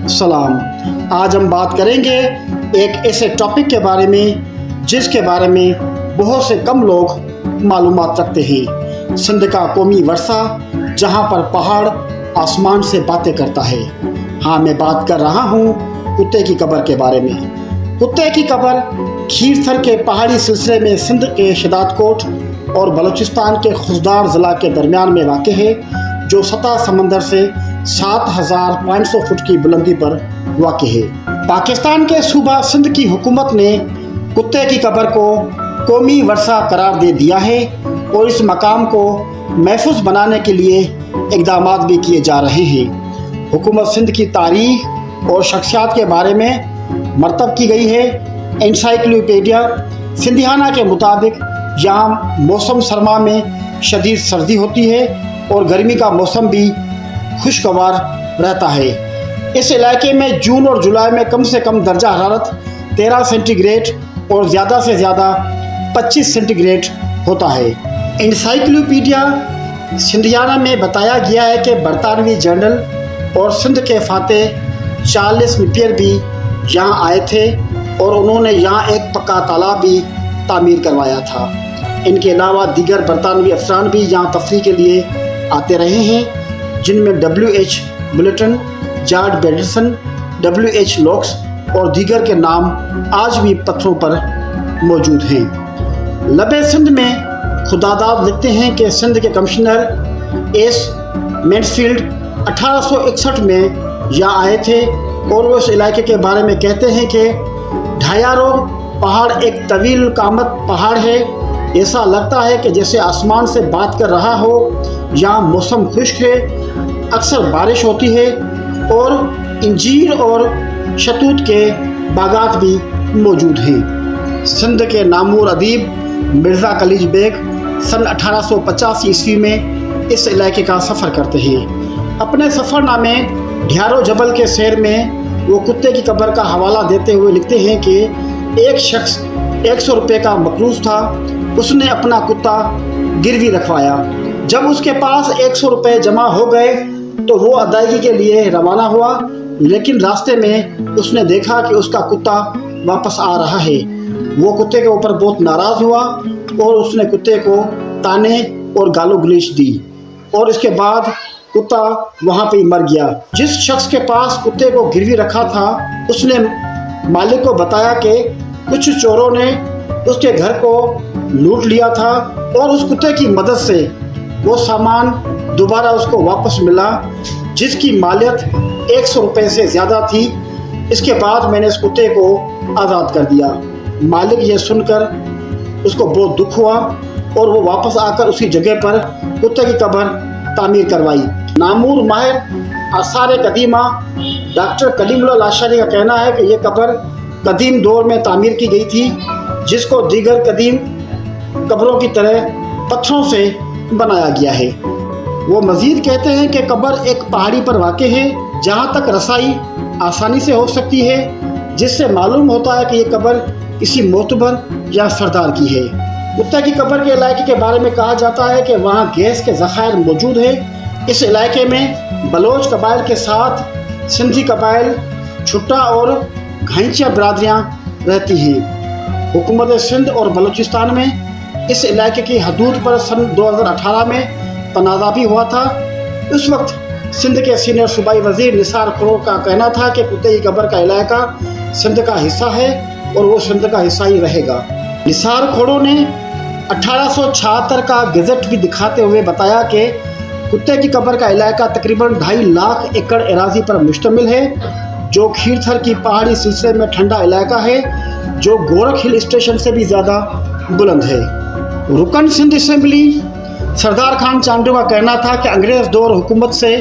सलाम। आज हम बात करेंगे एक ऐसे टॉपिक के बारे में जिसके बारे में बहुत से कम लोग मालूमात रखते हैं। सिंध का कौमी वर्षा जहां पर पहाड़ आसमान से बातें करता है। हाँ, मैं बात कर रहा हूँ कुत्ते की कब्र के बारे में। कुत्ते की कब्र खीरथर के पहाड़ी सिलसिले में सिंध के शदादकोट और बलूचिस्तान के खुशदार ज़िला के दरमियान में वाक़ है, जो सतह समंदर से 7,500 फुट की बुलंदी पर वाक़ है। पाकिस्तान के सूबा सिंध की हुकूमत ने कुत्ते की कब्र को कौमी वर्षा करार दे दिया है और इस मकाम को महफूज बनाने के लिए इक़दामात भी किए जा रहे हैं। हुकूमत सिंध की तारीख और शख्सियात के बारे में मरतब की गई है। एनसाइक्लोपीडिया सिंधियाना के मुताबिक यहाँ मौसम सरमा में शदीद सर्दी होती है और गर्मी का मौसम भी खुशगवार रहता है। इस इलाके में जून और जुलाई में कम से कम दर्जा हरारत 13 सेंटीग्रेड और ज़्यादा से ज़्यादा 25 सेंटीग्रेड होता है। एनसाइक्लोपीडिया सिंधियाना में बताया गया है कि बरतानवी जनरल और सिंध के फातेह चार्ल्स नेपियर भी यहाँ आए थे और उन्होंने यहाँ एक पक्का तालाब भी तामीर करवाया था। इनके अलावा दीगर बरतानवी अफसरान भी यहाँ तफरीह के लिए आते रहे हैं, जिनमें W.H. Bulletin, George बेडरसन, W.H. Locks और दीगर के नाम आज भी पत्थरों पर मौजूद हैं। लबे सिंध में खुदादाद लिखते हैं कि सिंध के कमिश्नर एस मैनफील्ड 1861 में यहाँ आए थे और वो इस इलाके के बारे में कहते हैं कि ढायारो पहाड़ एक तवील कामत पहाड़ है। ऐसा लगता है कि जैसे आसमान से बात कर रहा हो। यहाँ मौसम खुश्क है, अक्सर बारिश होती है और इंजीर और शतूत के बागात भी मौजूद हैं। सिंध के नामूर अदीब मिर्ज़ा खलीज बेग सन 1850 ईस्वी में इस इलाके का सफ़र करते हैं। अपने सफ़रनामे ढ्यारो जबल के सैर में वो कुत्ते की कब्र का हवाला देते हुए लिखते हैं कि एक शख्स 100 रुपये का मकरूज़ था। उसने अपना कुत्ता गिरवी रखवाया। जब उसके पास 100 रुपये जमा हो गए तो वो अदायगी के लिए रवाना हुआ, लेकिन रास्ते में उसने देखा कि उसका कुत्ता वापस आ रहा है। वो कुत्ते के ऊपर बहुत नाराज़ हुआ और उसने कुत्ते को ताने और गालो गलीच दी और इसके बाद कुत्ता वहाँ पे ही मर गया। जिस शख्स के पास कुत्ते को गिरवी रखा था उसने मालिक को बताया कि कुछ चोरों ने उसके घर को लूट लिया था और उस कुत्ते की मदद से वो सामान दोबारा उसको वापस मिला, जिसकी मालियत 100 रुपये से ज़्यादा थी। इसके बाद मैंने इस कुत्ते को आज़ाद कर दिया। मालिक ये सुनकर उसको बहुत दुख हुआ और वो वापस आकर उसी जगह पर कुत्ते की कब्र तामीर करवाई। नामूर माहिर आसार कदीमा डॉक्टर कलीमुल्लाह लाशारी का कहना है कि ये कब्र कदीम दौर में तामीर की गई थी, जिसको दीगर कदीम कब्रों की तरह पत्थरों से बनाया गया है। वो मज़ीद कहते हैं कि कब्र एक पहाड़ी पर वाक़ है जहाँ तक रसाई आसानी से हो सकती है, जिससे मालूम होता है कि ये कब्र किसी मोतबर या सरदार की है। कुत्ते की कब्र के इलाके के बारे में कहा जाता है कि वहाँ गैस के ज़खायर मौजूद है। इस इलाके में बलोच कबाइल के साथ सिंधी कबाइल, छुट्टा और घाइचा बरादरियाँ रहती हैं। हुकूमत सिंध और बलूचिस्तान में इस इलाके की हदूद पर सन 2018 में तनाज़ा भी हुआ था। उस वक्त सिंध के सीनियर सूबाई वज़ीर निसार खोड़ो का कहना था कि कुत्ते की कब्र का इलाका सिंध का हिस्सा है और वो सिंध का हिस्सा ही रहेगा। निसार खोड़ो ने 1876 का गज़ट भी दिखाते हुए बताया कि कुत्ते की कब्र का इलाका तकरीबन 2.5 लाख एकड़ एराज़ी पर मुश्तमिल है, जो खीरथर की पहाड़ी सिलसिले में ठंडा इलाका है, जो गोरख हिल स्टेशन से भी ज़्यादा बुलंद है। रुकन सिंध असम्बली सरदार खान चांडू का कहना था कि अंग्रेज़ दौर हुकूमत से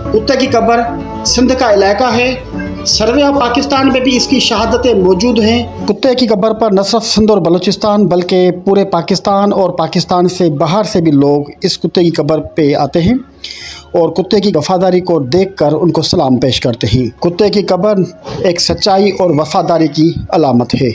कुत्ते की कब्र सिंध का इलाका है। सर्वे ऑफ पाकिस्तान में भी इसकी शहादतें मौजूद हैं। कुत्ते की कब्र पर न सिर्फ सिंध और बलूचिस्तान बल्कि पूरे पाकिस्तान और पाकिस्तान से बाहर से भी लोग इस कुत्ते की कब्र पे आते हैं और कुत्ते की वफादारी को देखकर उनको सलाम पेश करते हैं। कुत्ते की कब्र एक सच्चाई और वफादारी की अलामत है।